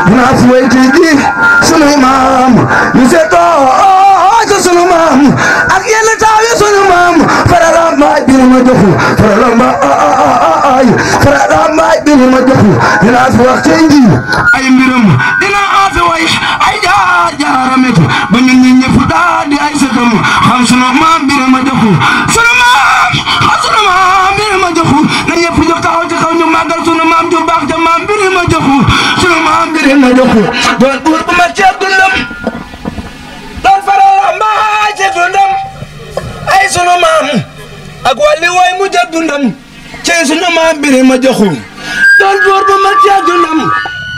dinaa fi way tey ji sunu maam ñu seetoo sunu maam ak yenn taaw yi sunu maam farala maay biir ma joxu farala maay biir ma joxu dinaa fi wax tey ji ay mbiram dinaa fi way ay jaaramit ba ñun ñi ñëpp daal di ay sëtam xam sunu maam biir ma joxu sunu maam biir ma joxu na ñëpp jóg taxaw ci kaw ñu màggal sunu maam ju baax ja maam biir ma joxu sunu maam biir ma joxu doon buur bu ma ceeb dundam doon farala maay ci dundam ay sunu maam ak wàlli way mu jëg dundam ci sunu maam biir ma joxu doon buur bu ma ceeb dundam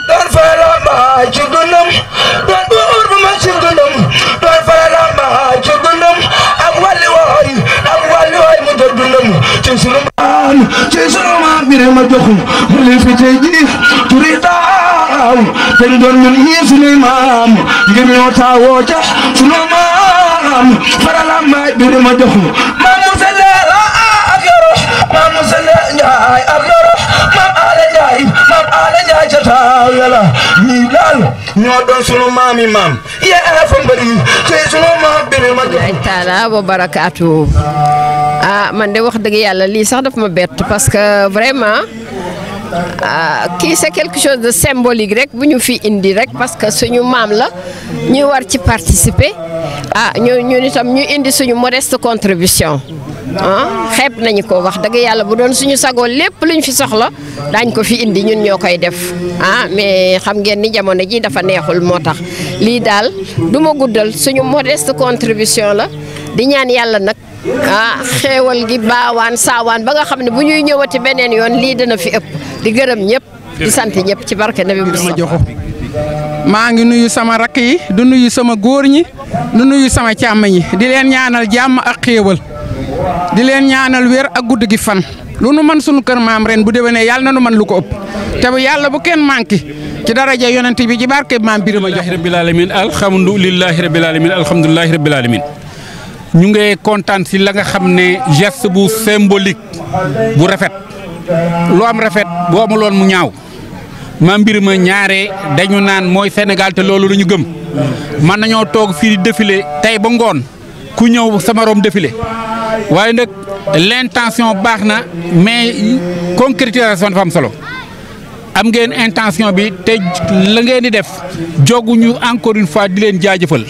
doon farala maay ci dundam doon buur bu ma ceeb dundam doon farala maay ci dundam ak wàlli way mu jëg dundam ci sunu maam biir ma joxu mu leen fi tey ji turi taaw te ñu doon ñun ñii sunuy maam ngir ñoo taawoo ca sunu maam farala maay biir ma joxu maam Musa Leer ak Yoro maam Musa Leer Njaay ak Yoro maam Ale Njaay ca taaw yàlla ñii daal ñoo doon sunu maam yi maam yee fa mbëri ci sunu maam biir ma joxu taala wa barakaatu. Man de wax dëgg yàlla lii sax daf ma bett parce que vraiment kii c'est quelque chose de symbolique rek bu ñu fi indi rek parce que suñu maam la ñu war ci participer ñun itam ñu indi suñu modeste contribution xeeb nañu ko wax dëgg yàlla bu doon suñu sagoo lépp luñ fi soxla daañ ko fi indi ñun ñoo koy def mais xam ngeen ni jamono ji dafa neexul moo tax lii daal du ma guddal suñu modeste contribution la di ñaan yàlla nag xeewal gi baawaan saawaan ba nga xam ne bu ñuy ñëwati beneen yoon lii dana fi ëpp di gërëm ñëpp di sant ñëpp ci barke Nabi Mustafa. maa ngi nuyu sama rakk yi du nuyu sama góor ñi du nuyu sama càmm ñi di leen ñaanal jàmm ak xéewal di leen ñaanal wér ak gudd gi fan lu nu man sunu kër maam ren bu déwénee yàlla na nu man lu ko ëpp te bu yàlla bu kenn manqué ci daraja yonent bi ci barke maam Birima Jox rabbil alamin alhamdulillahi rabbil alamin alhamdulillahi rabbil alamin ñu ngi kontaan si la nga xam ne geste bu symbolique bu rafet lu am rafet bu amuloon mu ñaaw maam Birima ñaare dañu naan mooy Sénégal te loolu la ñu gëm man nañoo toog fii di défilé tey ba ngoon ku ñëw sama rom défilé waaye nag l'intention baax na mais concrétisation dafa am solo am ngeen intention bi te la ngeen di def joguñu encore une fois di leen jaajëfal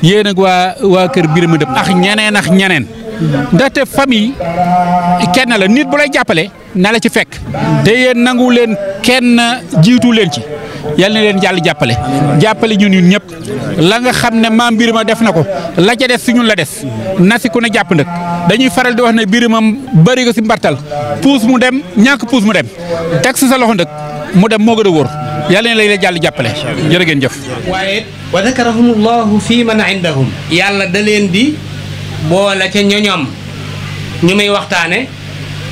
yéen ak waa kër Birima Dëpp ak ñeneen ndaxte famille kenn la nit bu lay jàppale na la ci fekk te yéen nangu leen kenn jiitu leen ci yal na leen jàll jàppale ñun ñëpp la nga xam ne maam Birima def na ko la ca des si ñun la des na si ku ne jàpp nag dañuy faral di wax ne Birima bëri ko si mbartal puus mu dem ñàkk puus mu dem teg si sa loxo nag mu dem moo gën a wóor yàlla na lay jàll jàppale jërë ngeen jëf. waaye wa dakarahumullahu fi man indahum yàlla da leen di boole ca ñoñom ñu muy waxtaane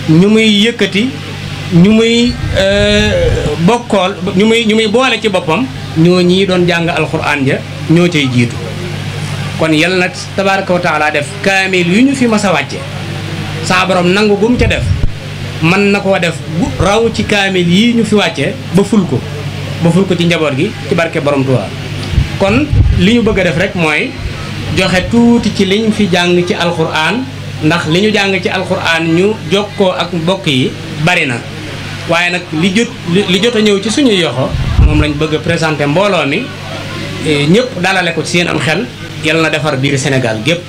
ñu muy yëkkati ñu muy bokkool ñu muy boole ci boppam ñoo ñii doon jàng alquran ja ñoo cay jiitu kon yàlla na tabaraka wa taala def kaamil yu ñu fi mas a wàcce saa borom nangu gum ca def mën na koo def bu raw ci kaamil yii ñu fi wàcce ba ful ko ci njaboot gi ci barke borom Tuubaa kon li ñu bëgg a def rek mooy joxe tuuti ci liñ fi jàng ci alquran ndax li ñu jàng ci alquran ñu jokkoo ak mbokk yi bari na waaye nag li jot a ñëw ci suñuy yoxo moom lañ bëgg a présenter mbooloo mi ñëpp dalale ko ci seen am xel yal na defar biir Sénégal gépp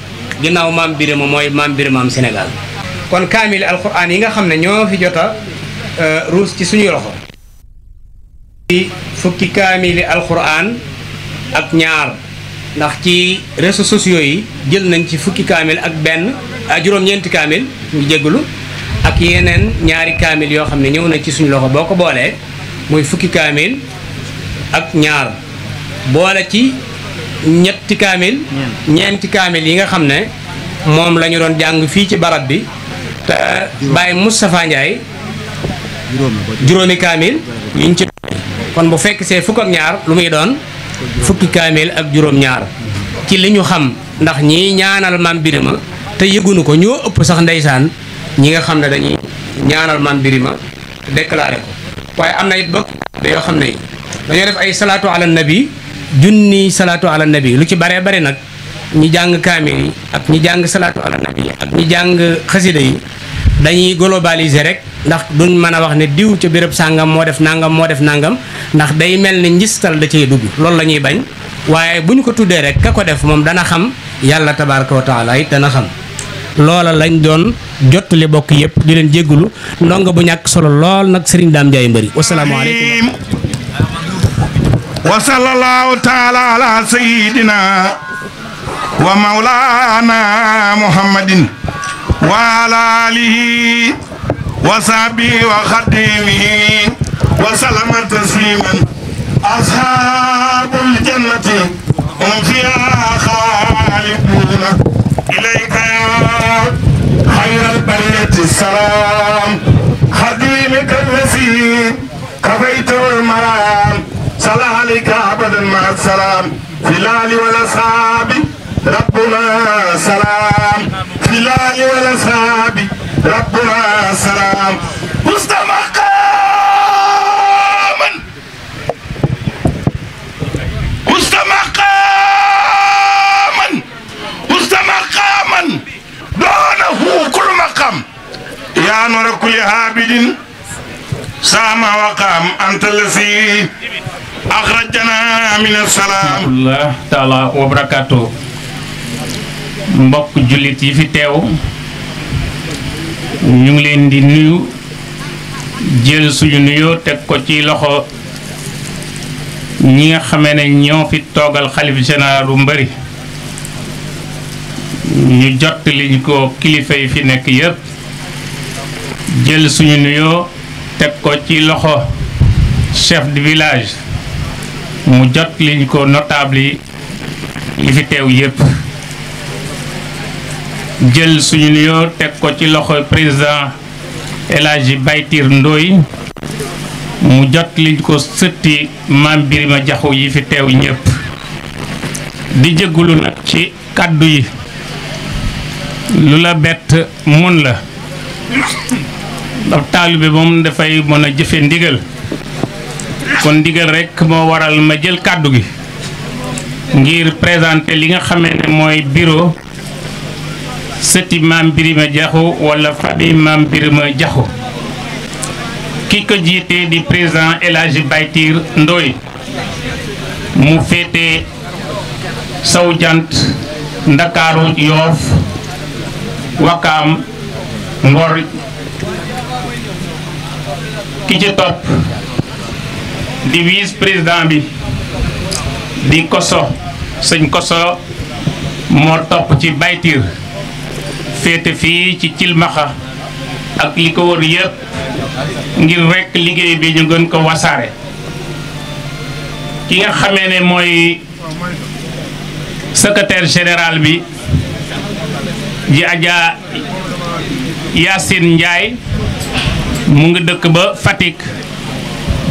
ginnaaw maam Birima mooy maam Birima am Sénégal kon kaamil alquran yi nga xam ne ñoo fi jot a ruus ci suñuy loxo fukki kaamili alquran ak ñaar ndax ci réseaux sociaux yi jël nañ ci fukki kaamil ak benn juróom-ñeenti kaamil ñu jégalu ak yeneen ñaari kaamil yoo xam ne ñëw na ci suñu loxo boo ko boolee muy fukki kaamil ak ñaar boole ci ñeenti kaamil yi nga xam ne moom la ñu doon jàng fii ci barab bi te Baye Moustapha Ndiaye juróomi kaamil yuñ ci kon bu fekk see fukk ak ñaar lu muy doon fukki kaamil ak juróom-ñaar ci li ñu xam ndax ñii ñaanal maam Birima te yëgunu ko ñoo ëpp sax ndeysaan ñi nga xam ne dañuy ñaanal maam Birima déclaré ko waaye am na it bokk yoo xam ne dañoo def ay salaatu ala nabi junni salaatu ala nabi lu ci baree bari nag ñi jàng kaamil yi ak ñi jàng salaatu ala nabi ak ñi jàng xasida yi dañuy globaliser rek ndax duñ mën a wax ne diw ca béréb sàngam moo def nangam ndax day mel ni njistal da cay dugg loolu la ñuy bañ waaye bu ñu ko tuddee rek ka ko def moom dana xam yàlla tabaraka wa taala it dana xam loola lañ doon jottali bokk yëpp di leen jéggulu ndongo bu ñàkk solo lool nag Serigne Dame Ndiaye Mbëri wasalaamaaleykum wa sallallahu taala ala sayyidina wa maulana muhammadin wa ala alihi wa sahbihi wa khadimihi wa sallama tasliman ashabul jannati hum fiha khaliduna ilayka ya khayral bariyati salam khadimika alladhi kafaytul maram صلى عليك أبدا مع السلام في الآل والأصحاب ربنا سلام في الآل والأصحاب ربنا سلام مستمقاما دونه كل مقام يا نور كل عابد سام وقام أنت الذي أخرجنا من السلام الله تعالى وبركاته mbokk jullit yi fi teew ñu ngi leen di nuyu jël suñu nuyoo teg ko ci loxo ñi nga xamee ne ñoo fi toogal xalif général bu Mbëri ñu jottali ko kilifa yi fi nekk yépp jël suñu nuyoo teg ko ci loxo chef de village mu jottali ko notable yi fi teew yépp jël suñu nuyoo teg ko ci loxo président El Hadji Baytir Ndoye mu jottali ko sëtti Maam Birima Jaxu yi fi teew ñépp di jéggulu nag ci kàddu yi lu la bett mun la ndax taalibe moom dafay mën a jëfe ndigal kon ndigal rekk moo waral ma jël kàddu gi ngir présenter li nga xamee ne mooy bureau sëti Maam Birima Jaxu wala famille Maam Birima Jaxu ki ko jiite di président El Hadji Baytir Ndoye mu féete sow jant Ndakaaru Yoof Wakaam Ngor ki ci topp di vice président bi di Koso sëñ Koso moo topp ci Baytir féete fii ci Cilmaxa ak li ko wër yépp ngir rekk liggéey bi ñu gën ko wasaare ki nga xamee ne mooy secrétaire général bi ji Adja Yacine Ndiaye mu ngi dëkk ba Fatick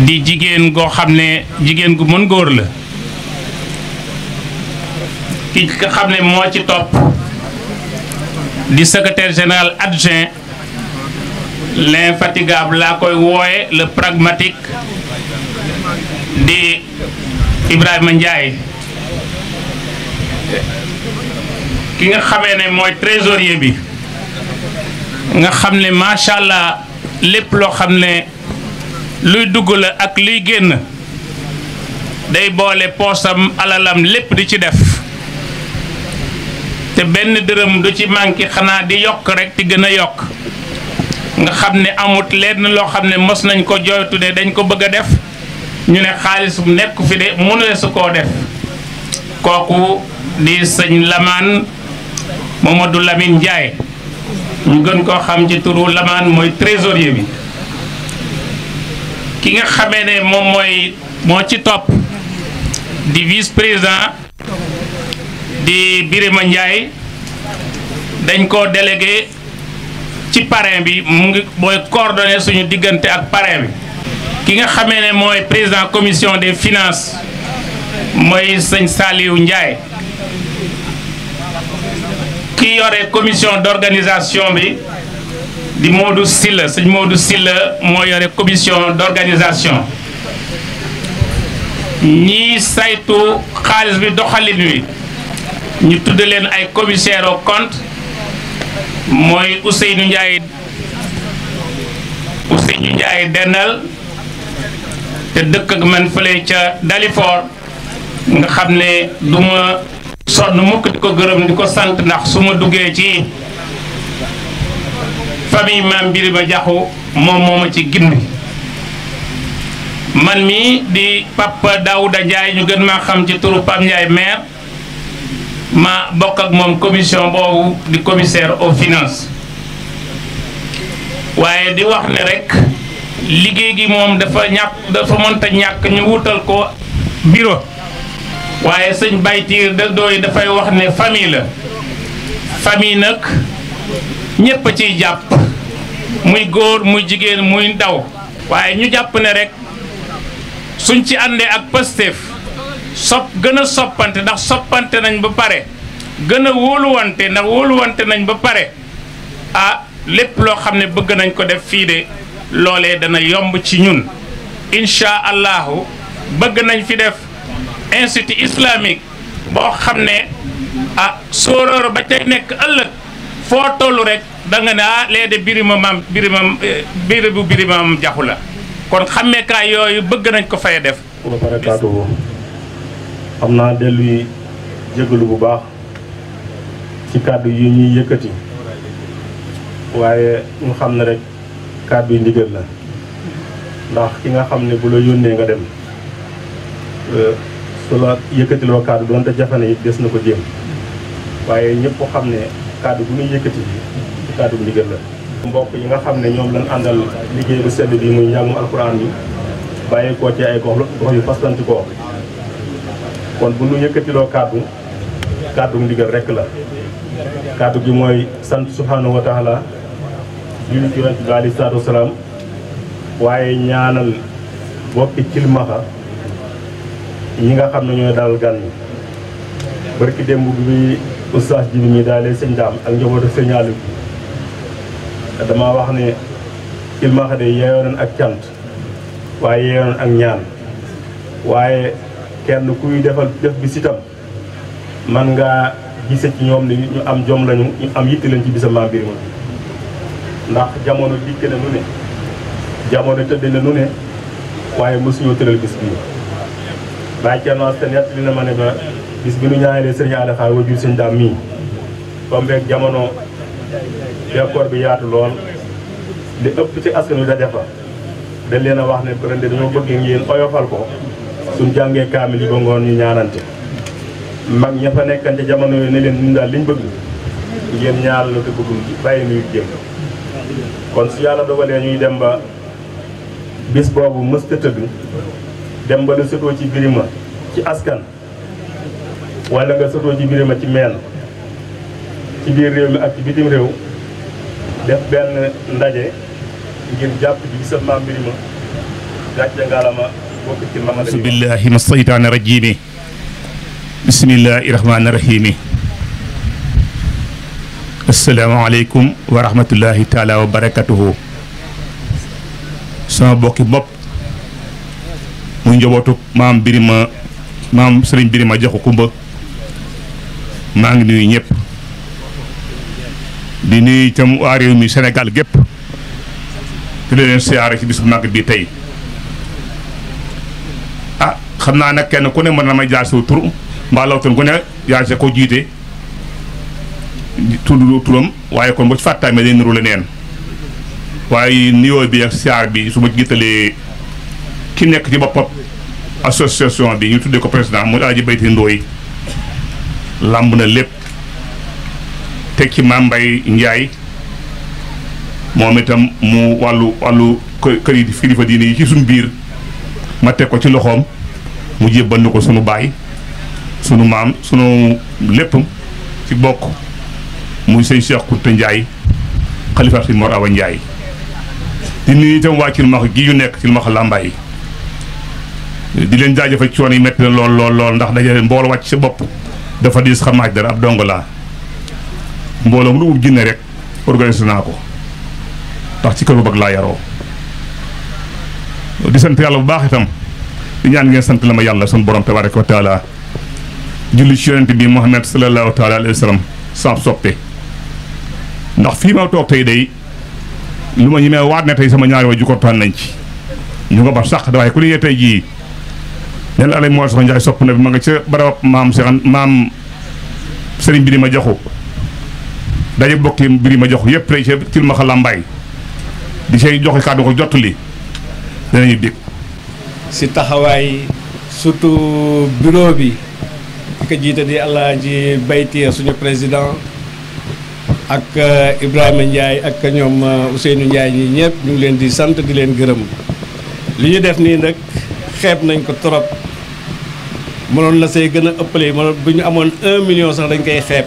di jigéen goo xam ne jigéen gu mën góor la ki nga xam ne moo ci topp di secrétaire général adjoint l'infatigable laa koy wooye le pragmatique di Ibrahima Ndiaye ki nga xamee ne mooy trésorier bi nga xam ne macha allah lépp loo xam ne luy dugg la ak luy génn day boole poosam alalam lépp di ci def te benn dërëm du ci manqué xanaa di yokk rek di gën a yokk nga xam ne amut lenn loo xam ne mos nañ ko jooytu ne dañ ko bëgg a def ñu ne xaalis bu nekk fi de mënule su koo def kooku di sëñ Lamaan Mamadou Lamine Ndiaye ñu gën koo xam ci turu Lamaan mooy trésorier bi ki nga xamee ne moom mooy moo ci topp di vice président di Birima Ndiaye dañ ko délégué ci parrain bi mu ngi booy coordonné suñu diggante ak parrain bi ki nga xamee ne mooy président commission des finances mooy sëñ Saliou Ndiaye ki yore commission d'organisation bi di Modou Silla sëñ Modou Silla moo yore commission d'organisation ñii saytu xaalis bi doxalin wi ñu tudd leen ay commissaire au compte mooy Ousseynou Ndiaye dendal te dëkk ak man fële ca Dalifort nga xam ne du ma sonn mukk di ko gërëm di ko sant ndax su ma duggee ci famille Mame Birima Diakhou moom moo ma ci gindi man mi di Papa Daouda Ndiaye ñu gën maa xam ci turu Pam Ndiaye maire ma bokk ak moom commission boobu di commissaire aux finances waaye di wax ne rek liggéey gi moom dafa mënta ñàkk ñu wutal ko bureau waaye sëñ Baytiir Ndoye dafay wax ne famille la famille nag ñépp a ciy jàpp muy góor muy jigéen muy ndaw waaye ñu jàpp ne rek suñ ci àndee ak Pastef gën a soppante ndax soppante nañ ba pare gën a wóoluwante ndax wóoluwante nañ ba pare lépp loo xam ne bëgg nañ ko def fii de loolee dana yomb ci ñun incha allahu bëgg nañ fi def institut islamique boo xam ne sóoróor ba ca nekk ëllëg foo tollu rek da nga ne lee de Birima Maam Diakhou la kon xàmmeekaay yooyu bëgg nañ ko fay def. wa barakaatuhu xam naa delluy jégalu bu baax ci kàddu yi ñuy yëkkati waaye ñu xam ne rek kàddu yi ndigal la ndax ki nga xam ne bu la yónnee nga dem su la yëkkatiloo kàddu doonte jafane it des na ko jéem waaye ñëpp xam ne kàddu bu ñuy yëkkati ci kàddu ndigal la. mbokk yi nga xam ne ñoom lañ àndal liggéey bu sedd bi muy njàngum alxuraan bi bàyyi koo ci ay gox yu fasanti koo kon bu ñu yëkkatiloo kàddu ndigal rek la kàddu gi mooy sant subhanahu wa taala julli ci yonent bi alayhi salaatu wasalaam waaye ñaanal bokki cilmaxa ñi nga xam ne ñooy dalal gan ñi barki démb bi oustaz ji bi ñi daalee sëñ daam ak njabootu sëñ Aliou dama wax ne cilmaxa de yeeyoonan ak cant waaye yeeyoonan ak ñaan waaye kenn kuy def bi sitam man ngaa gise ci ñoom ni ñu am jom lañu ñu am yitte leen ci bisa Mame Birima ndax jamono dikke na nu ne jamono tëdd na nu ne waaye mësuñoo tëral bis bii bàyyi ceernoas te nett li na ma ne ba bis bi nu ñaanalee sëriñ Ada Xaar wajur sëñ daam mii tombeeg jamono bekkoor bi yaatu lool li ëpp ci askan wi daje fa dañ leen a wax ne ren de dañoo bëgg ngeen oyofal ko suñ jàngee kaamil yi ba ngoon ñu ñaanante mag ña fa nekkante jamono yooyu ne leen ñun daal liñ bëgg ngeen ñaar la te bëggul bàyyi nuyu jéem kon su yàlla dogalee ñuy dem ba bis boobu mës ta tëdd dem ba la sëtoo ci Birima ci askan wala nga sëtoo ci Birima ci meen ci biir réew mi ak ci bitim réew def benn ndaje ngir jàpp ci bisab Mame Birima gàcce ngaalama bokk ci mamada auzu billahi mina shaytaani rajiim bismillahi rahmaani rahiim asalaamaaleykum wa rahmatullahi taala wa barakatuhu sama bokki bopp muy njabootu Mame Birima maam Serigne Birima Diakhou Kumba maa ngi nuyu ñëpp di nuyu itam waa réew mi Sénégal gépp di leen siyaare ci bis bu mag bi tey xam naa nag kenn ku ne mën na ma jaar sa tur mbaa lawtoon ku ne yaa sa ko jiite turam waaye kon bu ci fàttaamee day niru la neen waaye nuyoo bi ak siyaar bi su ma jiitalee ki nekk ci boppam association bi ñu tuddee ko président muy Alaaji Baytiir Ndoye làmb na lépp teg ci Mame Mbaye Ndiaye moom itam mu wàllu kër yi kilifa diine yi ci suñu biir ma teg ko ci loxoom mu jébbal ni ko sunu baay sunu maam sunu lépp ci bokk muy sëñ Cheikh Kounta Ndiaye xalifa sëñ Mor Awa Ndiaye di nuyu itam waa Cilmaxa gi yu nekk Cilmaxa Lambaay di leen jaajëfal ci coono yi métti na lool ndax daje mbooloo wàcc sa bopp dafa diis xamaaj dara ab dongo laa mbooloo mu lu ub jinne rek organisé naa ko ndax ci kër bu bëgg laa yaroo di sant yàlla bu baax itam di ñaan ngeen sant la ma yàlla sunu borom tabaraka wa taala julli ci yonent bi Muhammad sallallahu taala alayhi wa sallam saab soppe ndax fii ma toog tey day lu ma ñemee waat ne tey sama ñaari way jukortaan nañ ci ñu nga ba sax waaye ku ne tey jii ne la alay moo sox njaay sopp na bi ma nga ca barab maam sëriñ Birima Jaxu daje bokki Birima Jaxu yëpp tey ca Cilmaxa Lambaay di say joxe kàddu ko jot li danañu dégg si taxawaay surtout bureau bi ki ko jiite di Alaaji Baytiir suñu président ak Ibrahima Ndiaye ak ñoom Ousseynou Ndiaye ñi ñëpp ñu ngi leen di sant di leen gërëm li ñu def nii nag xeeb nañ ko trop mënoon na say gën a ëppale mënoon bu ñu amoon 1 million sax dañ koy xeeb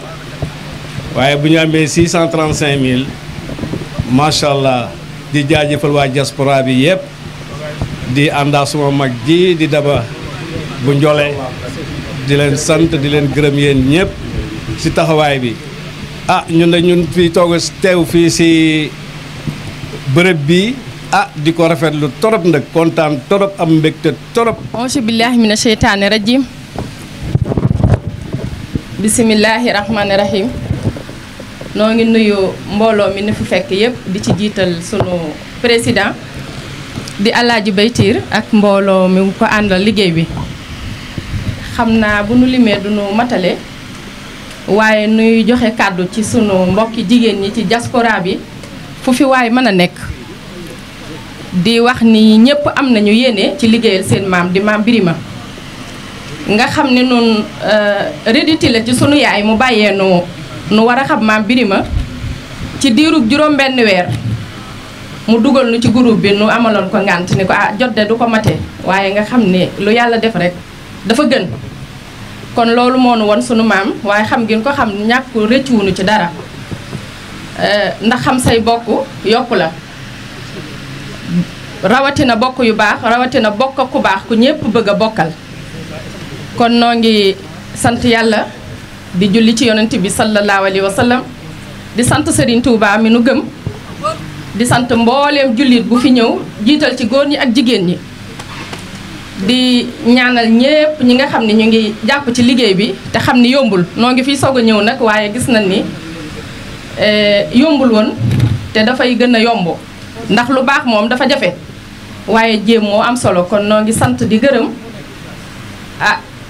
waaye bu ñu amee 635 000 macha allah di jaajëfal waa diaspora bi yëpp di àndaa suma mag ji di daba bu njole di leen sant di leen gërëm yéen ñëpp si taxawaay bi ñun de ñun fii toog teew fii si bërëb bi di ko rafetlu torop nag kontaan torop am mbégte torop auzu billahi mina sheytaani rajim bisimillahi rahmaani rahim noo ngi nuyu mbooloo mi ni fu fekk yëpp di ci jiital sunu président di Alaaji Baytiir ak mbooloo mi ko àndal liggéey bi xam naa bu nu limee du nu matale waaye nuy joxe kàddu ci sunu mbokki jigéen ñi ci diaspora bi fu fi waay mën a nekk di wax ni ñëpp am nañu yéene ci liggéeyal seen maam di maam Birima nga xam ne nun réditi la ci sunu yaay mu bàyyee nu war a xam maam Birima ci diirub juróom-benn weer mu dugal nu ci groupe bi nu amaloon ko ngànt ni ko jot de du ko mate waaye nga xam ne lu yàlla def rek dafa gën kon loolu moo nu won sunu maam waaye xam ngeen ko xam ñàkk rëccuwunu ci dara ndax xam say bokk yokku la rawatina bokk yu baax rawatina bokk ku baax ku ñépp bëgg a bokkal kon noo ngi sant yàlla di julli ci yonent bi sallallahu alayhi wa sallam di sant Serigne Touba mi nu gëm di sant mbooleem jullit bu fi ñëw jiital ci góor ñi ak jigéen ñi di ñaanal ñépp ñi nga xam ne ñu ngi jàpp ci liggéey bi te xam ni yombul noo ngi fiy soog a ñëw nag waaye gis nañ ni yombul woon te dafay gën a yomb ndax lu baax moom dafa jafe waaye jéem moo am solo kon noo ngi sant di gërëm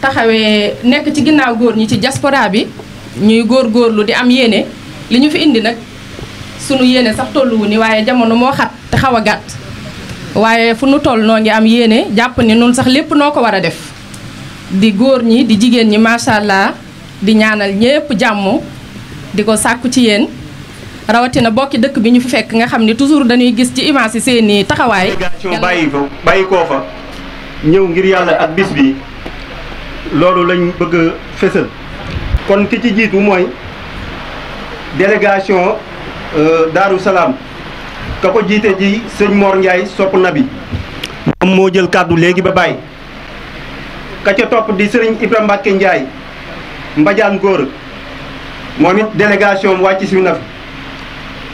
taxawee nekk ci ginnaaw góor ñi ci diaspora bi ñuy góorgóorlu di am yéene li ñu fi indi nag sunu yéene sax tolluwu ni waaye jamono moo xat te xaw a gàtt waaye fu nu toll noo ngi am yéene jàpp ni nun sax lépp noo ko war a def di góor ñi di jigéen ñi macha allah di ñaanal ñépp jàmm di ko sàkku ci yéen rawatina bokki dëkk bi ñu fi fekk nga xam ni toujours dañuy gis ci image yi seeni taxawaay. délégation bàyyi koo fa ñëw ngir yàlla ak bis bi loolu lañ bëgg a fësal kon ki ci jiitu mooy délégation Daaru Salaam ka ko jiite ji sëñ Mor Ndiaye sopp nabi moom moo jël kàddu léegi ba bàyyi ka ca topp di sëriñ Ibrahima Mbacke Ndiaye Mbadiane Góor moom it délégation wàcc si na fi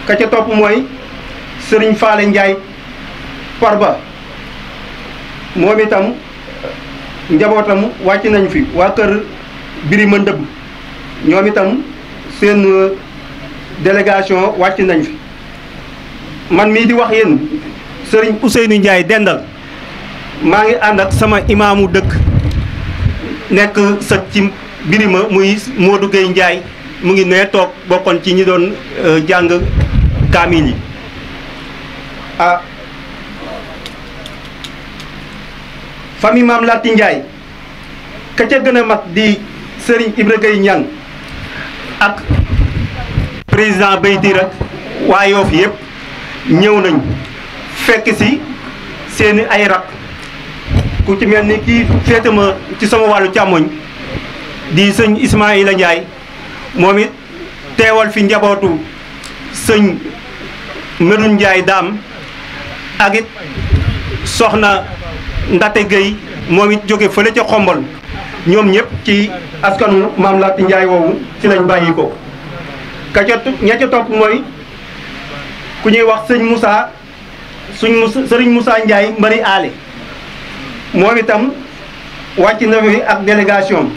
ka ca topp mooy sëriñ Faale Ndiaye Parba moom itam njabootam wàcc nañ fi waa kër Birima Ndëbb ñoom itam seen délégation wàcc nañ fi man mii di wax yéen sëriñ Ousseynou Ndiaye dendal maa ngi ànd ak sama imaamu dëkk nekk sët ci Birima muy Modou Gueye Ndiaye mu ngi nee toog bokkoon ci ñi doon jàng kaamil yi famille Maam Latti Ndiaye ka ca gën a mag di Serigne Ibra Gueye Niang ak président Baytiir ak waa Yoof yëpp ñëw nañ fekk si seeni ay rak ku ci mel ni kii féete ma ci sama wàllu càmmoñ di sëñ Ismaïla Ndiaye moom it teewal fi njabootu sëñ Medoune Ndiaye daam ak it soxna Ndate Gueye moom it jóge fële ca Xombol ñoom ñëpp ci askanu Maam Latti Ndiaye woowu ci lañ bàyyi ko ka ca ña ca topp mooy ku ñuy wax sëñ Moussa sëriñ Moussa Ndiaye Mbari Aale moom itam wàcc na fi ak délégation.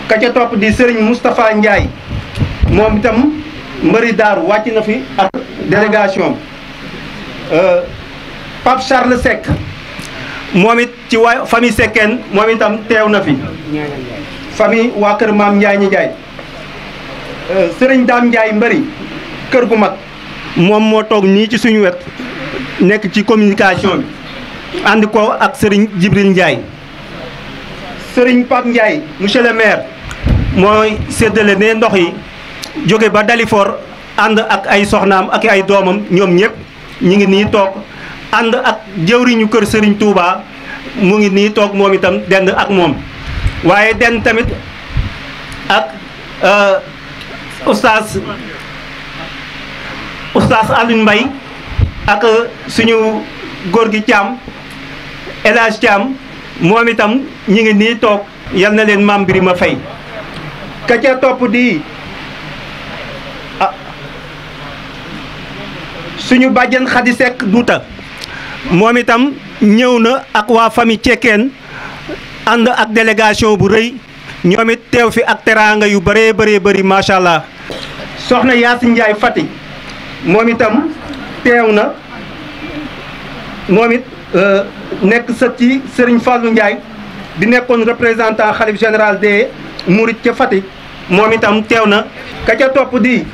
Ka ca topp di Serigne Moustapha Ndiaye moom itam mbëri daaru wàcc na fi ak délégation. Pape Charles Seck moom it ci waa famille Seckeen moom itam teew na fi. famille waa kër maam Ndiaye ñi Ndiaye. Serigne Dame Ndiaye mbëri kër gu mag moom moo toog nii ci suñu wet nekk ci communication bi ànd ko ak Serigne Djibril Ndiaye. Serigne Pape Ndiaye monsieur le maire mooy séddale ne ndox yi jóge ba Dalifort ànd ak ay soxnaam ak ay doomam ñoom ñëpp ñu ngi nii toog ànd ak jëwriñu kër Serigne Touba mu ngi nii toog moom itam dend ak moom waaye dend tamit ak oustaz Alioune Mbaye ak suñu góor gi Thiam El Hadj Thiam moom itam ñi ngi nii toog yal na leen maam Birima fay. Ka ca topp di suñu bàjjen Khady Seck Douta moom itam ñëw na ak waa famille Cekkeen ànd ak délégation bu rëy ñoom it teew fi ak teraanga yu bëree bëri macha allah. Soxna Yaasin Ndiaye Fatick moom itam teew na moom it nekk sët ci Serigne Fallou Ndiaye di nekkoon représentant xalif général des Mourides ca Fatick moom itam teew na. Ka ca topp di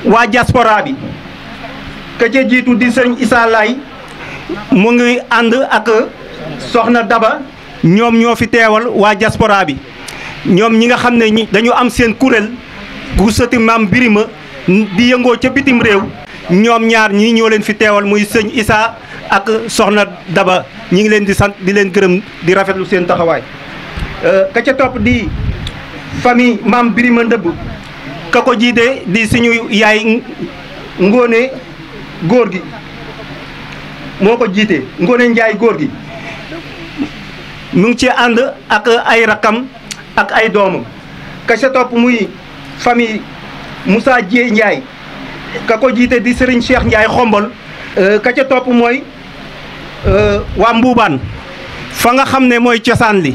waa diaspora bi ka ca jiitu di Serigne Issa Laye mu ngi ànd ak Soxna Daba ñoom ñoo fi teewal waa diaspora bi ñoom ñi nga xam ne dañu am seen kuréel gu sëti maam Birima di yëngoo ca bitim réew ñoom ñaar ñii ñoo leen fi teewal muy sëñ Issa ak Soxna Daba ñi ngi leen di sant di leen gërëm di rafetlu seen taxawaay. Ka ca topp di famille maam Birima Ndëbb ka ko jiite di suñu yaay Ngóone góor gi moo ko jiite Ngóone Njaay góor gi mu ngi ci ànd ak ay rakam ak ay doomam. Ka ca topp muy famille Moussa Dieye Ndiaye ka ko jiite di Serigne Cheikh Ndiaye xombol. Ka ca topp mooy waa Mbuubaan fa nga xam ne mooy cosaan li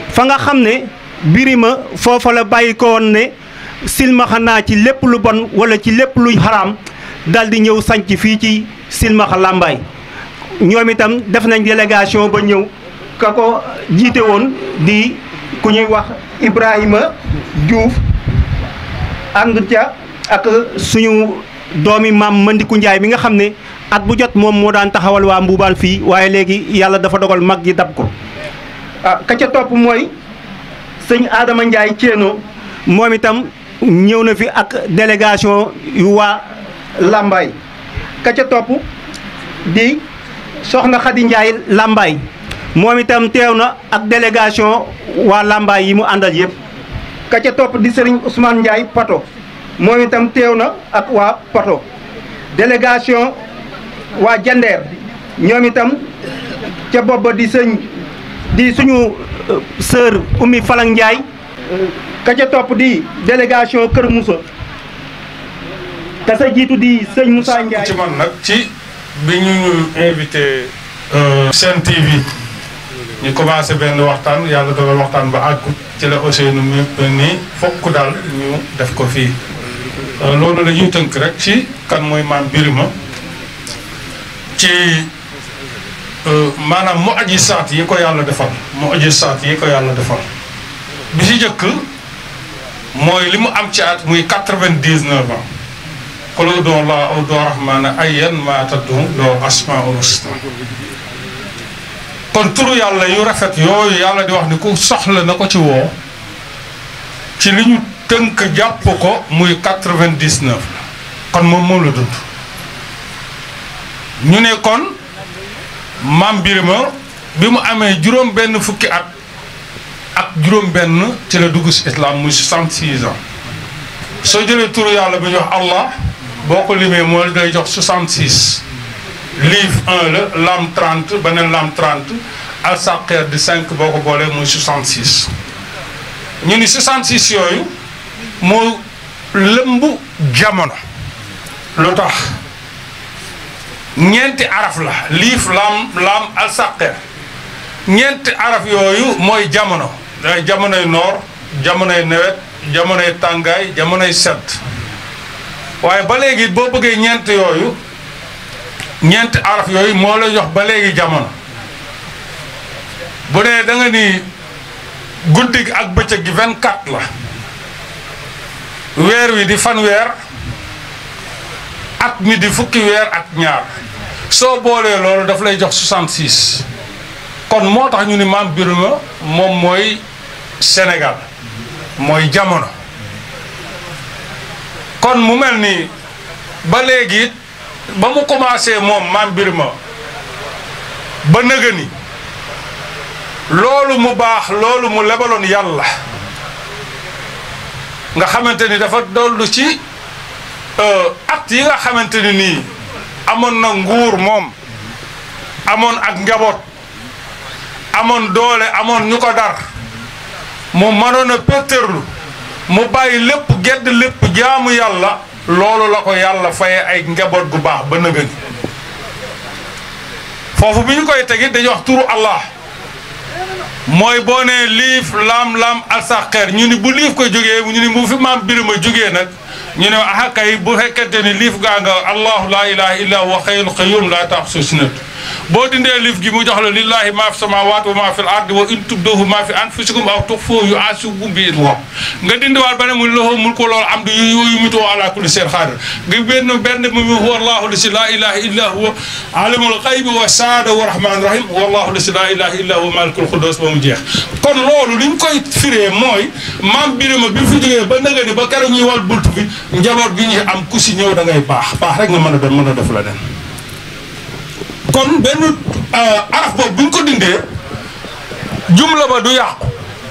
fa nga xam ne Birima foofa la bàyyi ko woon ne silmaxa naa ci lépp lu bon wala ci lépp luy xaraam dal di ñëw sanc fii ci silmaxa Lambaay ñoom itam def nañ délégation ba ñëw. Ka ko jiite woon di ku ñuy wax Ibrahima Diouf ànd ca ak suñu doomi maam Mandiku Njaay mi nga xam ne at bu jot moom moo daan taxawal waa Mbuubaan fii waaye léegi yàlla dafa dogal mag ji dab ko. Ka ca topp mooy sëñ Adama Njaay Ceeno moom itam ñëw na fi ak délégation yu waa Lambaay. Ka ca topp di Soxna Xadi Njaay Lambaay moom itam teew na ak délégation waa Lambaay yi mu àndal yëpp. Ka ca topp di Serigne Ousmane Ndiaye Pato moom itam teew na ak waa Pato. Délégation waa Jandeer ñoom itam ca bopp ba di suñu sœur Oumy Falang Ndiaye. Ka ca topp di délégation Kër Moussa ka sa jiitu di sëñ Moussa Ndiaye. ci man nag ci bi ñu invité Sen TV ñu commencé benn waxtaan yàlla dogal waxtaan ba àggut ci la Ousseynou nii fokk daal ñu def ko fii loolu la ñuy tënk rek ci kan mooy maam Birima ci maanaam mu aji saat yi ko yàlla defal bi ci jëkk mooy li mu am ci at muy 99 ans kolo doo la aw doo rahmaana ayyan ma taddu doo asmaul husna kon turu yàlla yu rafet yooyu yàlla di wax ni ku soxla na ko ci woo ci li ñu tënk jàpp ko muy 99 la kon moom la dund ñu ne kon maam Birima bi mu amee juróom benn fukki at ak juróom benn ci la dugg si islam muy 66 ans soo jëlee turu yàlla bi ñu wax Allah boo ko limee moo day jox 66 livre 1 la lam 30 beneen lam 30 al saqeer di 5 boo ko boolee muy 66 ñu ni 66 yooyu moo lëmb jamono lu tax ñeenti araf la liif lam al saqeer ñeenti araf yooyu mooy jamono day jamonoy noor jamonoy nawet jamonoy tàngaay jamonoy sedd waaye ba léegi boo bëggee ñeenti araf yooyu moo la jox ba léegi jamono bu dee da nga ni guddi gi ak bëccëg gi 24 la weer wi di fanweer at mi di fukki weer ak ñaar soo boolee loolu daf lay jox 66 kon moo tax ñu ni Maam Birima moom mooy Sénégal mooy jamono kon mu mel ni ba léegi ba mu commencé moom Maam Birima ba nëga ni loolu mu baax loolu mu lebaloon yàlla nga xamante ni dafa dollu ci at yi nga xamante ni nii amoon na nguur moom amoon ak njaboot amoon doole amoon ñu ko dar mu mënoon a pétërlu mu bàyyi lépp gedd lépp jaamu yàlla loolu la ko yàlla faye ay njaboot gu baax ba nëgëni foofu bi ñu koy tegi dañuy wax turu Allah mooy boo nee liif lam alsaqeer ñu ni bu liif ko jógee ñu ni bu fi Maam Birima jógee nag ñu ne aha kay bu fekkente ni liif gaa nga allahu laa ilaha illa huwa hayyul qayyum laa ta'khudhuhu sinatun boo dindee liif gi mu jox la lillahi maa fi samaawaati wa maa fi al-ardi wa in tubduhu maa fi anfusikum aw tukhfuhu yuhasibkum bihi Allah nga dindiwaat ba ne mu lahu mulku loolu am du yumiitu wa ala kulli shay'in qadiir nga benn mu huwa allahu lasi laa ilaha illa huwa alimul ghaybi wa shahada wa rahmaanir rahiim wallahu lasi laa ilaha illa huwa malikul quddus ba mu jeex kon loolu liñ koy firee mooy Maam Birima bi fi jógee ba nëga ni ba keroog ñuy wal bunt bi njaboot gi ñu am ku si ñëw da ngay baax rek nga mën a dem mën a def la den kon benn araf boobu bu ñu ko dindee jumla ba du yàqu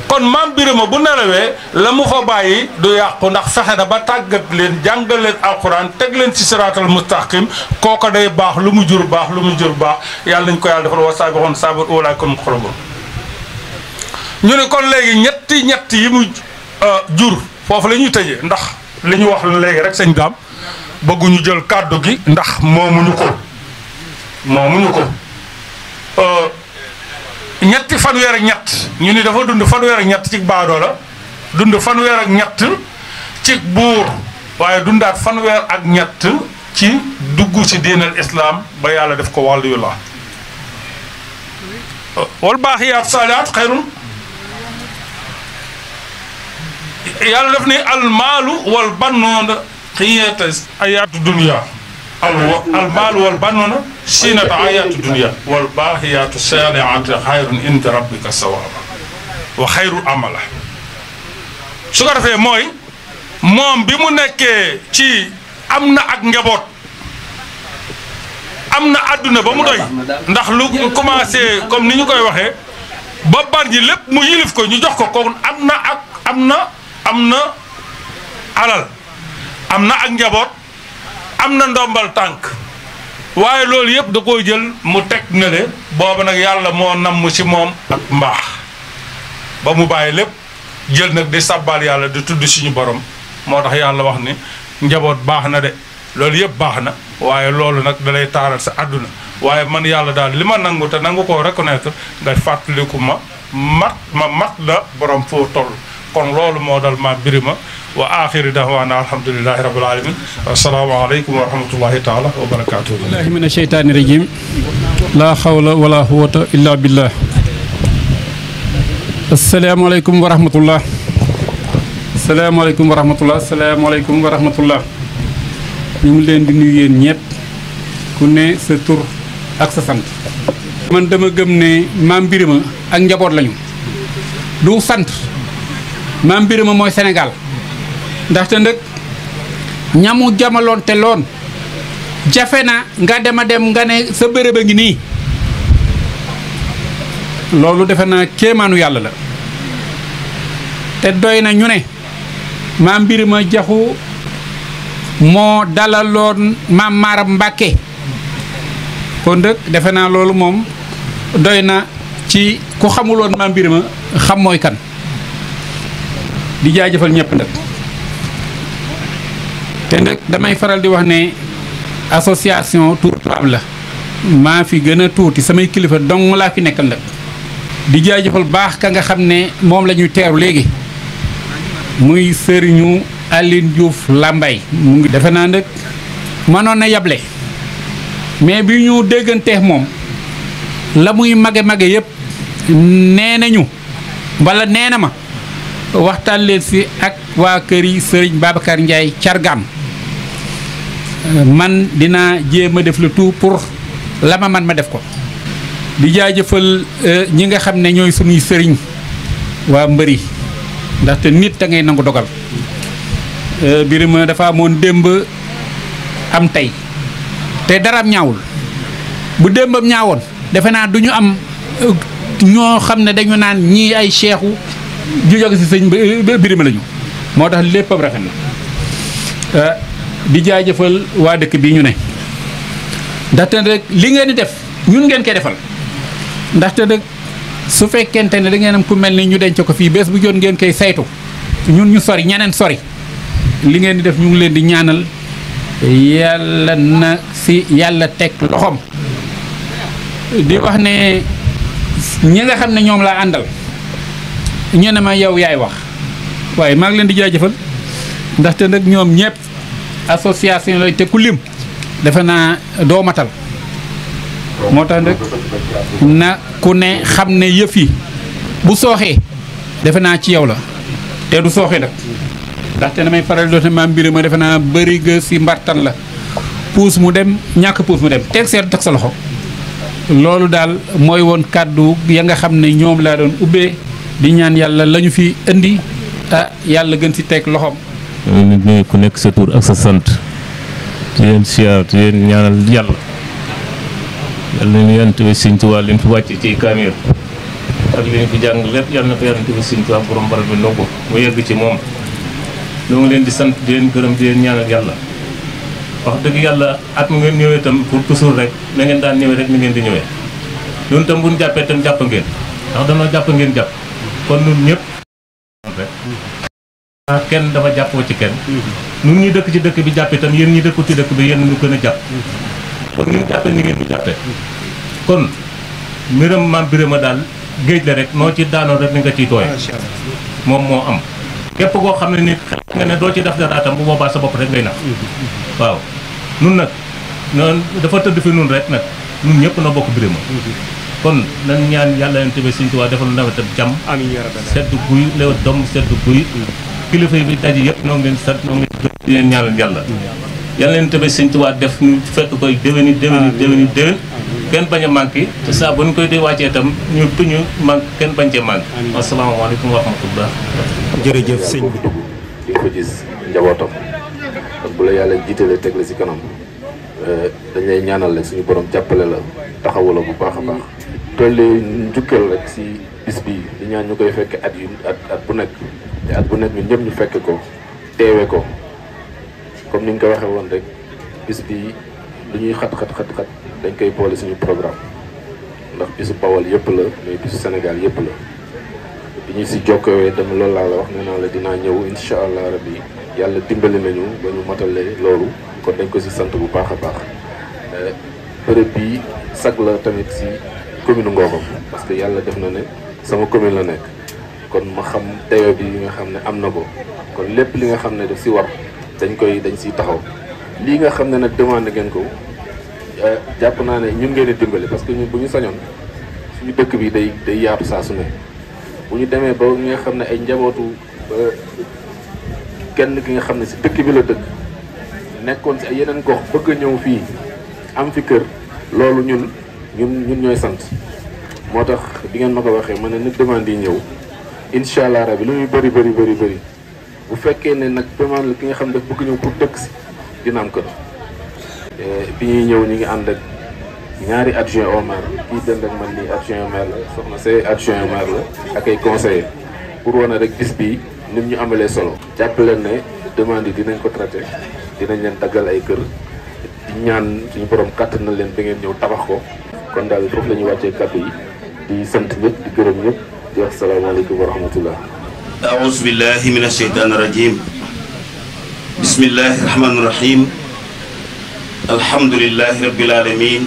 kon Maam Birima bu nelawee la mu fa bàyyi du yàqu ndax fexe na ba tàggat leen jàngal leen alquran teg leen ci siraatal mustaqim kooko day baax lu mu jur baax yàlla nañ ko yàlla defal wa saabixoon saabat ulaa'ika humul muqarrabuun ñu ne kon léegi ñetti yi mu jur foofu la ñuy tëjee ndax li ñu wax léegi rek sëñ Daam bëgguñu jël kàddu gi ndax moomuñu ko ñetti fanweer ak ñett ñu ni dafa dund fanweer ak ñett ci baadoola dund fanweer ak ñett ci buur waaye dundaat fanweer ak ñett ci dugg ci diinal islaam ba yàlla def ko wàllu yu la wal baaxiyaat saalihaat xayrun yàlla def ni almaalu wal bannoona xiyeeta ayaatu dunya almaalu wal bannoona siinata ayaatu dunya wal baaxiyaatu saalihaatu xayrun inda rabbika sawaaba wa xayru amala su ko defee mooy moom bi mu nekkee ci am na ak njaboot am na àdduna ba mu doy ndax lu commencé comme ni ñu koy waxee ba bar ñi lépp mu yilif ko ñu jox ko kooku am na alal am na ak njaboot am na ndombal tànk waaye loolu yëpp da koy jël mu teg na le booba nag yàlla moo namm ci moom ak mbaax ba mu bàyyi lépp jël nag di sabbal yàlla di tudd suñu borom moo tax yàlla wax ni njaboot baax na de loolu yëpp baax na waaye loolu nag da lay taaral sa àdduna waaye man yàlla daal li ma nangu te nangu koo reconnaître nga fàttaliku mat la borom foo toll kon loolu moo dal Maam Birima wa aaxiru da'waana alhamdulillahi rabbil alamin assalaamu aleykum wa rahmatullahi taala wa barakaatuhu billahi mina sheytaani rajim laa xawla wala quwwata illa billah asalaamaaleykum wa rahmatullah asalaamaaleykum wa rahmatullah asalaamaaleykum wa rahmatullah ñu ngi leen di nuyu yéen ñëpp ku ne sa tur ak sa sant man dama gëm ne Maam Birima ak njaboot lañu du sant Maam Birima mooy Sénégal ndaxte nag ñamu jamaloon te loon jafe na nga dem nga ne sa bërëb a ngi nii loolu defe naa kéemaanu yàlla la te doy na ñu ne Maam Birima Jaxu moo dalaloon Maam Maaram Mbàkke kon nag defe naa loolu moom doy na ci ku xamuloon Maam Birima xam mooy kan di jaajëfal ñëpp nag te nag damay faral di wax ne association Tour Tubaab la maa fi gën a tuuti samay kilifa dong laa fi nekkal nag di jaajëfal baax ka nga xam ne moom la ñuy teeru léegi muy sëriñu Aline Diouf Lambaye mu ngi defe naa nag mënoon na yable mais bi ñu dégganteex moom la muy mage yëpp nee nañu wala nee na ma waxtaan leen si ak waa kër yi sëriñ Babacar Ndiaye Cargaan man dinaa jéem a def le tout pour la ma def ko di jaajëfal ñi nga xam ne ñooy suñuy sëriñ waa mbëri ndaxte nit da ngay nangu dogal Birima dafa amoon démb am tey te daraam ñaawul bu démbam ñaawoon defe naa du ñu am ñoo xam ne dañu naan ñii ay cheikhu ju jóge si sëñ Birima lañu moo tax léppam rafet na di jaajëfal waa dëkk bii ñu ne ndaxte rek li ngeen di def ñun ngeen koy defal ndaxte nag su fekkente ne da ngeen am ku mel ni ñu denc ko fii bés bu jot ngeen koy saytu ñun ñu sori ñeneen sori li ngeen di def ñu ngi leen di ñaanal yàlla na si yàlla teg loxoom di wax ne ñi nga xam ne ñoom laa àndal ñu ne ma yow yaay wax waaye maa ngi leen di jaajëfal ndaxte nag ñoom ñëpp association lay te ku lim defe naa doo matal moo tax nag na ku ne xam ne yëf yi bu sooxee defe naa ci yow la te du sooxee nag ndaxte damay faral di doon maam Birima defe naa bëri ga si mbartan la puus mu dem ñàkk puus mu dem teg seet teg sa loxo loolu daal mooy woon kàddu ya nga xam ne ñoom laa doon ubbee di ñaan yàlla la ñu fi indi yàlla gën si teg loxoom. nit ñi ku nekk sa tur ak sa sant di leen siyaar di leen ñaanal yàlla yàlla nañu yonent bi Sëñ Tuubaa leen fi wàcc ci kaamir ak leen fi jàng lépp yàlla na ko yonent bi Sëñ Tuubaa borom baral bi noo mu yegg ci moom ñoo ngi leen di sant di leen gërëm di leen ñaanal yàlla wax dëgg yàlla at mu ngeen ñëwee itam pour toujours rek na ngeen daan ñëwee rek ni ngeen di ñëwee ñun itam bu ñu jàppee itam jàpp ngeen ndax dañoo jàpp ngeen jàpp kon ñun ñëpp rek kenn dafa jàppoo ci kenn ñun ñi dëkk ci dëkk bi jàpp itam yéen ñi dëkkul ci dëkk bi yéen ñu gën a jàpp kon ñu jàppee ni ngeen ñu jàppee kon mbiram maam Birima daal géej la rek noo ci daanoon rek ni nga ciy tooy moom moo am képp koo xam ne nit nga ne doo ci def dara tam bu boobaa sa bopp rek ngay nax waaw nun nag noonu dafa tëdd fi nun rek nag nun ñëpp na bokk Birima kon nan ñaan yàlla leen tamit Sëñ Tuubaa defal nawetam jàmm sedd guy lew dom sedd guy kilifa yi bi daje yëpp noo ngi leen sant noo ngi di leen ñaanal yàlla yàlla leen tamit Sëñ Tuubaa def ñu fekk koy déwéni déwén kenn bañ a manqué te saa bu ñu koy dee wàccee itam ñu tuñu manqué kenn bañ cee manqué asalaamaaleykum wa rahmatullah jërëjëf sëñ bi dugg di nga fa gis njabootam ak bu la yàlla jiitalee teg la si kanam dañ lay ñaanal rek suñu borom jàppale la taxawu la bu baax a baax dolli njukkal rek si bis bi di ñaan ñu koy fekke at bu nekk te at bu nekk ñun ñëpp ñu fekke ko teewe ko comme ni nga ko waxee woon rek bis bi lu ñuy xat dañ koy boole suñu programme ndax bisu Bawol yëpp la mais bisu Sénégal yëpp la bi ñu si jokkowee dem loolu laa la wax nee naa la dinaa ñëw incha allah rabbi yàlla dimbali nañu ba ñu matale loolu kon dañ ko si sant bu baax a baax bërëb bi sag la tamit si commune Ngogom parce que yàlla def na ne sama commune la nekk kon ma xam dayo bi nga xam ne am na ko kon lépp li nga xam ne daf si war dañ siy taxaw lii nga xam ne nag demandé ngeen ko jàpp naa ne ñun ngeen di dimbali parce que ñun bu ñu sañoon suñu dëkk bi day yaatu saa su ne bu ñu demee ba nga xam ne ay njabootu kenn ki nga xam ne si dëkk bi la dëkk nekkoon si ay yeneen gox bëgg a ñëw fii am fi kër loolu ñun ñooy sant moo tax bi ngeen ma ko waxee ma ne nit demande yi ñëw incha allah rabi lu muy bëri bu fekkee ne nag demande la ki nga xam ne daf bëgg ñëw pour dëkk si dina am kër bi ñuy ñëw ñu ngi ànd ak ñaari adjoint au maire kii dend ak man nii adjoint au maire la soxna see adjoint au maire la ak ay conseillers pour wane rek bis bi nit ñu amalee solo jàpp leen ne demande yi dinañ ko traité dinañ leen daggal ay kër di ñaan suñu borom kàttan na leen ba ngeen ñëw tabax ko kon daal foofu la ñuy wàccee kàddu yi di sant ñëpp di gërëm ñëpp di wax salaamaaleykum wa rahmatullah aouzu billahi min asheytaan rajim bismillahi rahmani rahim alhamdulillahi rabbil alamin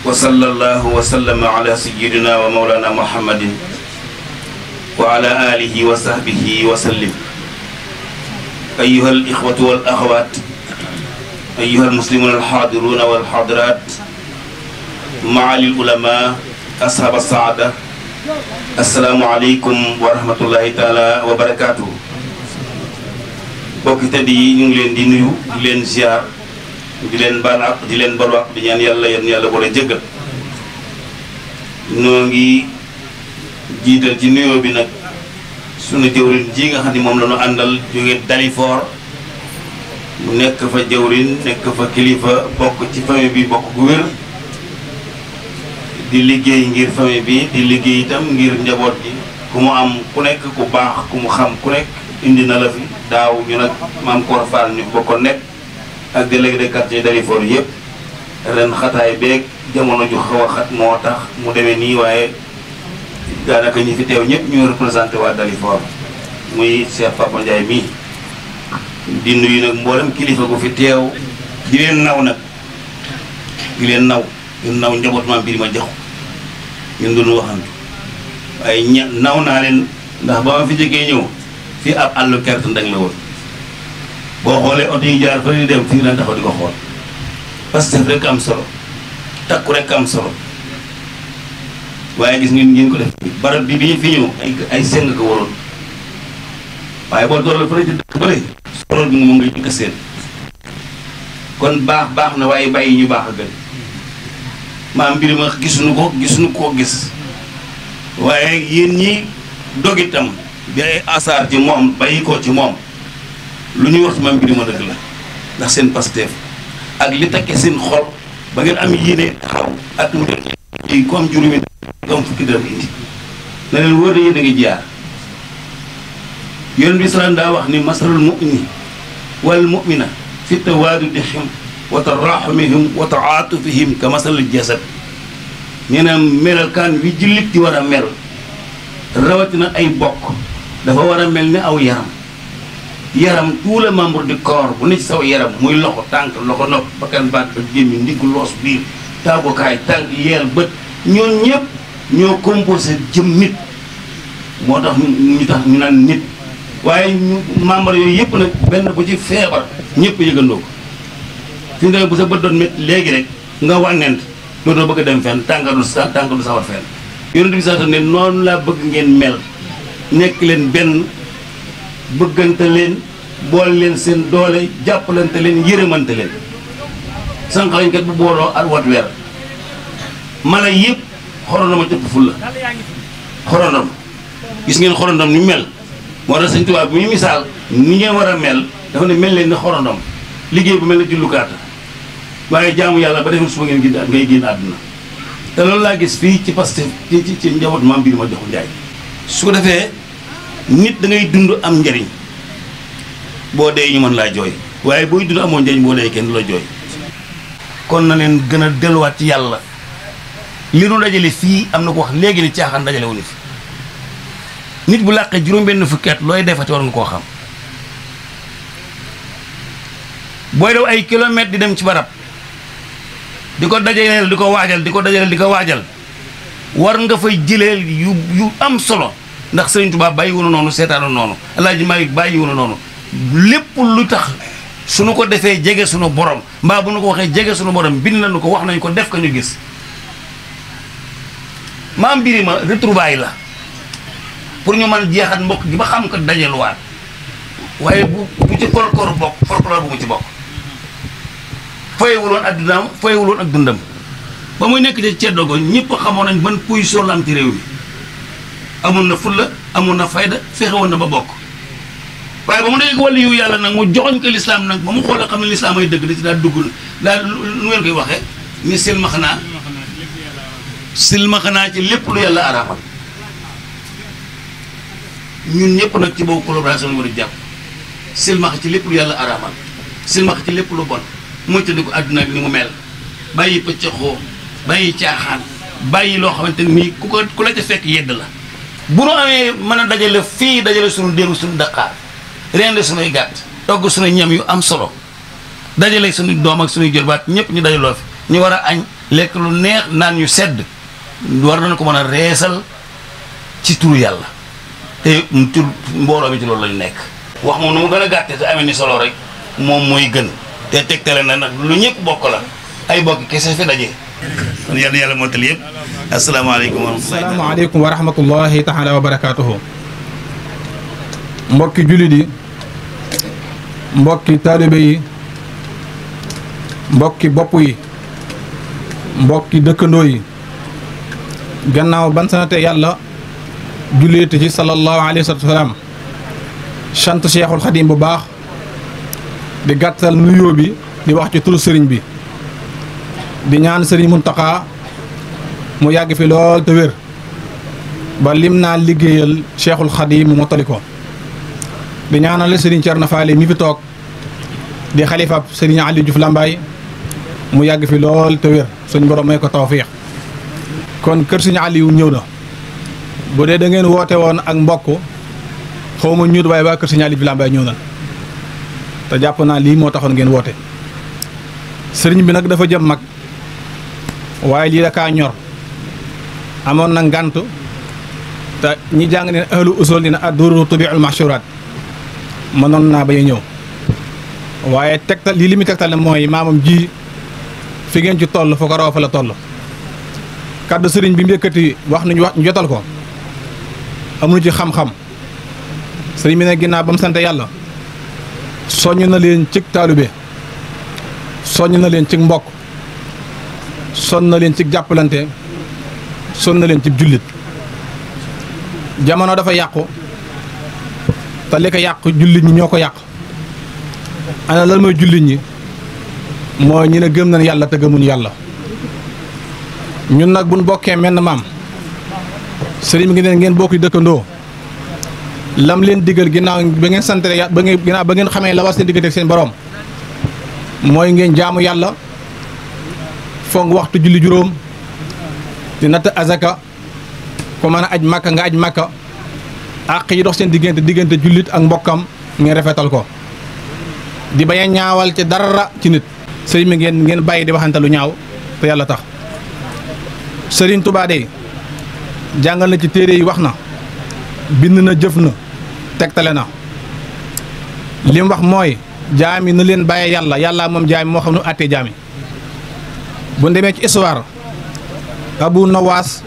wa sallallahu wa sallama ala sayyidina wa mawlana muhammadin wa ala alihi wa sahbihi wa sallim. أيها الإخوة والأخوات أيها المسلمون الحاضرون والحاضرات معالي العلماء أصحاب السعادة السلام عليكم ورحمة الله تعالى وبركاته. bokk tedd yi ñu ngi leen di nuyu di leen ziar di leen baal ak di leen balu ak di ñaan yàlla yéen yàlla boole jéggal. ñoo ngi jiital ci nuyoo bi nag sunu jëwrin ji nga xam ne moom la ñu àndal jóge Dalifort mu nekk fa jëwrin nekk fa kilifa bokk ci famille bi bokk gu wér di liggéey ngir famille bi di liggéey itam ngir njaboot gi ku mu am ku nekk ku baax ku mu xam ku nekk indi na la fi daaw ñu nag maam Koor Fall ñu bokkoon nekk ak délégué de quartier Dalifort yëpp ren xataay beeg jamono ju xaw a xat moo tax mu demee nii waaye daanaka ñi fi teew ñëpp ñu représenté waa Dalifort muy Cheikh Papa Ndiaye mii di nuyu nag mboolem kilifa gu fi teew di leen naw nag di leen naw njaboot maam Birima Jaxu ñun duñu waxantu waaye naw naa leen ndax ba ma fi jëkkee ñëw fii ab àllu kert ndang la woon boo xoolee oto yi jaar fa di dem fii lan taxaw di ko xool parce que rek am solo takku rek am solo waaye gis ngeen ko def barab bi ñu fi ñëw ay seng ko waroon waaye boo doole fa ci dëkk bële solo bi moom ngay jëkk seen kon baax na waaye bàyyi ñu baax a gën maam Birima gisuñu ko gis waaye yéen ñi dog itam bi ay asaar ci moom bàyyi ko ci moom lu ñuy wax ci maam Birima dëgg la ndax seen Pastef ak li takke seen xol ba ngeen am yéene xaw ak mu ci comme juróomi comme fukki dërëm indi na leen wóor na yéen a ngi jaar yoon bi salaam daa wax ni masalul mu'mini wal mu'mina fi tawaadudihim wa tarahumihim wa taatufihim ka masalul jasad nee na melalkaan wi jullit di war a mel rawatina ay bokk dafa war a mel ni aw yaram tout le membre du corps bu ne ci saw yaram muy loxo tànk loxo nopp bakkan baat ba gémmi ndiggu loos biir taabukaay tànk yeel bët ñoon ñëpp ñoo composé jëm nit moo tax ñu naan nit waaye ñu membre yooyu yëpp nag benn bu ci feebar ñëpp yëgandoo ko fi nga bu sa bët doon métti léegi rek nga wànnent dootoo bëgg a dem fenn tànk du sawar fenn yonent bi sax ne noonu laa bëgg ngeen mel nekk leen benn bëggante leen boole leen seen doole jàppalante leen yërëmante leen sànq lañ kat bu booloo ak wat weer mala yëpp xorondom a cëpp ful la xorondom gis ngeen xorondom ni mel moo tax Sëñ Tuubaa bi muy misaal ni ngeen war a mel dafa ne mel leen ni xorondom liggéey bu mel ne jullukaata waaye jaamu yàlla ba defee suba ngeen ngay génn àdduna te loolu laa gis fii ci Pastef ci njaboot maam Birima Jaxu Njaay su ko defee nit da ngay dund am njariñ boo dee ñu mën laa jooy waaye booy dund amoo njariñ boo dee kenn du la jooy kon na leen gën a delluwaat ci yàlla li nu dajale fii am na ko wax léegi ni caaxaan dajale wu ni fi nit bu làqee juróom-benn fukki at looy defati war nga koo xam booy daw ay kilomètres di dem ci barab di ko dajaleel di ko waajal war nga fay jëlee yu am solo ndax Sëriñ Tuubaa bàyyi wu na noonu seetaanu noonu Alaaji Maalik bàyyi wu na noonu lépp lu tax suñu ko defee jege suñu borom mbaa bu nu ko waxee jege suñu borom bind nañu ko wax nañu ko def ko ñu gis maam Birima retrouvaille la pour ñu mën jeexat mbokk gi ba xam ko dajeluwaat waaye bu ci folklore bu mu ci bokk fayewuloon ak dundam fayewuloon ak dundam ba muy nekk ci ceddo go ñëpp xamoon nañ ban position la am ci réew mi amoon na fulla amoon na fayda fexe woon na ba bokk waaye ba mu dégg wàllu yu yàlla nag mu joxoñ ko lislaam nag ba mu xoolee xam ne lislaam ay dëgg da ci daal dugg daal nu ngeen koy waxee ni silmaxanaa ci lépp lu yàlla araamal ñun ñëpp nag ci boobu collaboration la war a jàpp silmaxa ci lépp lu yàlla araamal silmaxa ci lépp lu bon muy tëdd ko àdduna bi ni mu mel bàyyi pëccëxoo bàyyi caaxaan bàyyi loo xamante ni ku la ca fekk yedd la bu nu amee mën a dajale fii dajale suñu démb suñu daqaar rende suñuy gàtt togg suñu ñam yu am solo dajale suñu doom ak suñuy jërbaat ñëpp ñu dajaloo fi ñu war a añ lekk lu neex naan ñu sedd war nañ ko mën a reesal ci turu yàlla te tur mbooloo mi ci loolu lañu nekk. wax moom nu mu gën a gàtte te amee ni solo rek moom mooy gën te tegtale na nag lu ñëpp bokk la ay bokk kese fi daje. kon yàlla mottali yëpp asalaamaaleykum wa rahmatullahi taala wa barakaatuhu. mbokki jullit yi mbokki taalibe yi mbokki bopp yi mbokki dëkkandoo yi gannaaw ban sanate yàlla julleete ci sallallahu alayhi wa sallam sant Cheikhul Khadim bu baax di gàttal nuyoo bi di wax ci turu sëriñ bi di ñaan sëriñ Muntaxa mu yàgg fi lool te wér ba lim naa liggéeyal Cheikhul Khadim mu mottali ko di ñaanal sëriñ Thierno Faale mi fi toog di xalifa sëriñ Aliou Diouf Lambaye mu yàgg fi lool te wér suñ borom may ko tawfiix kon kër sëriñ Aliou ñëw na bu dee da ngeen woote woon ak mbokk xaw ma ñuut waaye waa kër sëriñ Aliou Diouf Lambaye ñëw na te jàpp naa lii moo taxoon ngeen woote sëriñ bi nag dafa jëm mag waaye lii da kaa ñor amoon na ngant te ñi jàng ne ahlu usul dina ad-durru tubi'ul mahshurat mënoon naa bañ a ñëw waaye tegtal lii li muy tegtal ne mooy maamam ji fi ngeen ci toll foo ko raw fa la toll kaddu sëriñ bi mu yëkkati wax nañu wax ñu jotal ko amuñu ci xam-xam sëriñ bi ne ginnaaw ba mu sant yàlla soññ na leen cig taalibe soññ na leen cig mbokk sonn na leen cig jàppalante sonn na leen cig jullit jamono dafa yàqu te li ko yàq jullit ñi ñoo ko yàq ana lan mooy jullit ñi mooy ñu ne gëm nañ yàlla te gëmuñu yàlla ñun nag buñ bokkee menn maam sëriñ bi ngi leen ngeen bokk dëkkandoo lam leen digal ginnaaw ba ngeen sant ginnaaw ba ngeen xamee la war seen diggante ak seen borom mooy ngeen jaamu yàlla foog waxtu julli juróom di natt azaka ko mën a aj makka nga aj makka àq yi dox seen diggante jullit ak mbokkam ngeen rafetal ko di bañ a ñaawal ci dara ci nit sëriñ bi ngeen bàyyi di waxante lu ñaaw te yàlla tax sëriñ Tuubaa de jàngal na ci téere yi wax na bind na jëf na tegtale na li mu wax mooy jaam yi na leen bàyyee yàlla moom jaam yi moo xam nu àttee jaam yi bu demee ci histoire Abu Nawaas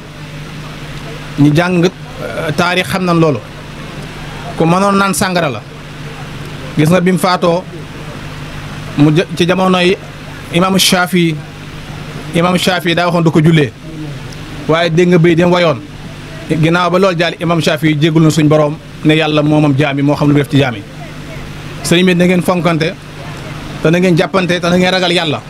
ñi jàng taarix xam nañ loolu ku mënoon naan sàngara la gis nga bi mu faatoo mu ci jamonoy imaamu Shaafi daa waxoon du ko jullee waaye dégg nga béy dem wayoon ginnaaw ba loolu jaal imam Shaafi jéggul na suñ borom ne yàlla moomam jaam yi moo xam lu mu def ci jaam yi sëriñ bi na ngeen fonkante te na ngeen jàppante te na ngeen ragal yàlla